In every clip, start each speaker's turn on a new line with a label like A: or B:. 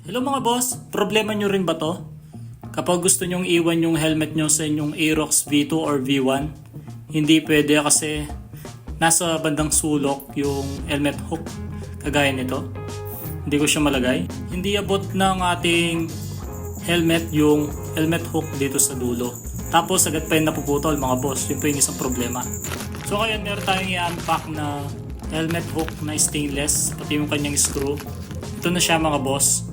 A: Hello mga boss, problema nyo rin ba to? Kapag gusto nyong iwan yung helmet nyo sa inyong Aerox V2 or V1, hindi pwede kasi nasa bandang sulok yung helmet hook kagaya nito. Hindi ko siya malagay. Hindi abot ng ating helmet yung helmet hook dito sa dulo. Tapos agad pa yung napuputol mga boss, yun po yung isang problema. So ngayon meron tayong i-unpack na helmet hook na stainless, pati yung kanyang screw. Ito na siya mga boss.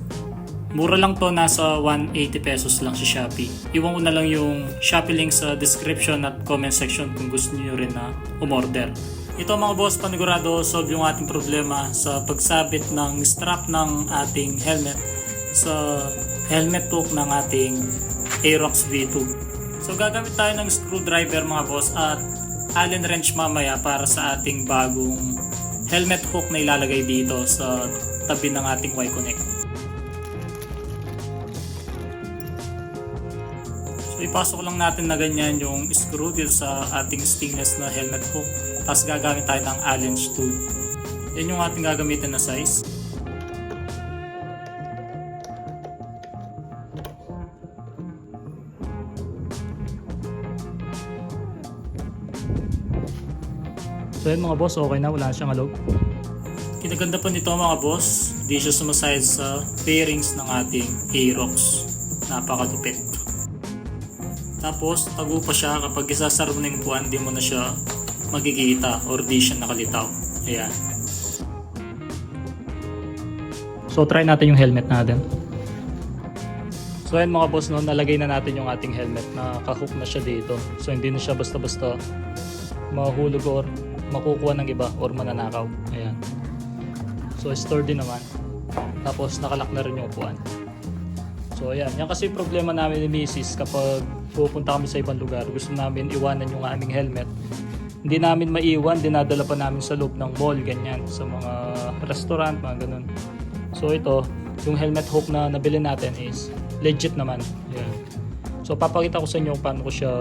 A: Mura lang to, nasa 180 pesos lang sa Shopee. Iwan ko na lang yung Shopee link sa description at comment section kung gusto niyo rin na umorder. Ito mga boss, panigurado solve yung ating problema sa pagsabit ng strap ng ating helmet sa helmet hook ng ating Aerox V2. So gagamit tayo ng screwdriver mga boss at Allen wrench mamaya para sa ating bagong helmet hook na ilalagay dito sa tabi ng ating Y-Connect. So ipasok lang natin na ganyan yung screw dito sa ating stainless na helmet hook. Tapos gagamit tayo ng Allen tool. Yan yung ating gagamitin na size. So yun mga boss, okay na, wala na siyang alog. Kinaganda pa nito mga boss, di siya sumasayad sa fairings ng ating Aerox. Napakadupit. Tapos tago pa siya, kapag isasara mo na yung puwan, di mo na siya magkikita or di siya nakalitaw. Ayan. So try natin yung helmet natin. So ayan mga boss, no, nalagay na natin yung ating helmet, nakahook na siya dito. So hindi na siya basta-basta mahulog or makukuha ng iba or mananakaw. Ayan. So sturdy naman. Tapos nakalak na rin yung upuan. So ayan, yan kasi yung problema namin ni Mrs. kapag pupunta kami sa ibang lugar. Gusto namin iwanan yung aming helmet. Hindi namin maiwan, dinadala pa namin sa loob ng mall, ganyan. Sa mga restaurant, mga ganun. So ito, yung helmet hook na nabili natin is legit naman. Ayan. So papakita ko sa inyo paano ko siya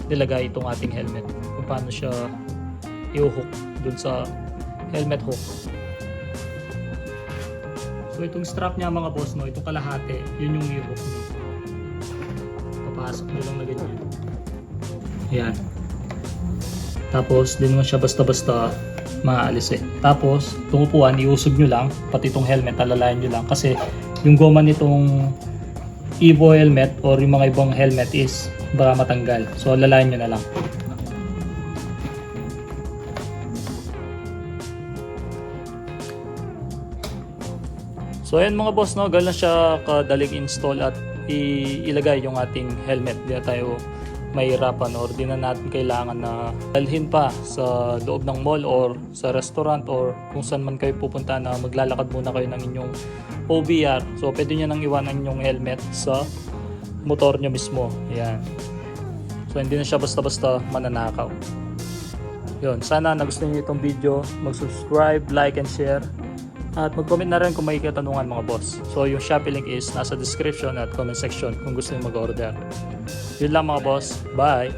A: nilagay itong ating helmet. Kung paano siya i-hook dun sa helmet hook. So itong strap niya mga boss, no, itong kalahati, yun yung i-hook mo. Papasok mo lang na ganyan. Ayan. Tapos, din mo siya basta-basta maaalis eh. Tapos, itong upuan, iusog nyo lang, pati itong helmet, alalayan nyo lang. Kasi yung goma nitong Evo helmet or yung mga ibang helmet is baka matanggal. So, alalayan nyo na lang. So ayan mga boss, no, ganun siya kadaling install at ilagay yung ating helmet. Di na tayo mahirapan or di na natin kailangan na dalhin pa sa loob ng mall or sa restaurant or kung saan man kayo pupunta na maglalakad muna kayo ng inyong OBR. So pwede nyo nang iwanan yung helmet sa motor nyo mismo. Ayan. So hindi na siya basta-basta mananakaw. Yun, sana nagustuhan nyo itong video. Mag-subscribe, like, and share. At mag-comment na rin kung may katanungan mga boss. So yung Shopee link is nasa description at comment section kung gusto nyo mag-order. Yun lang mga boss. Bye!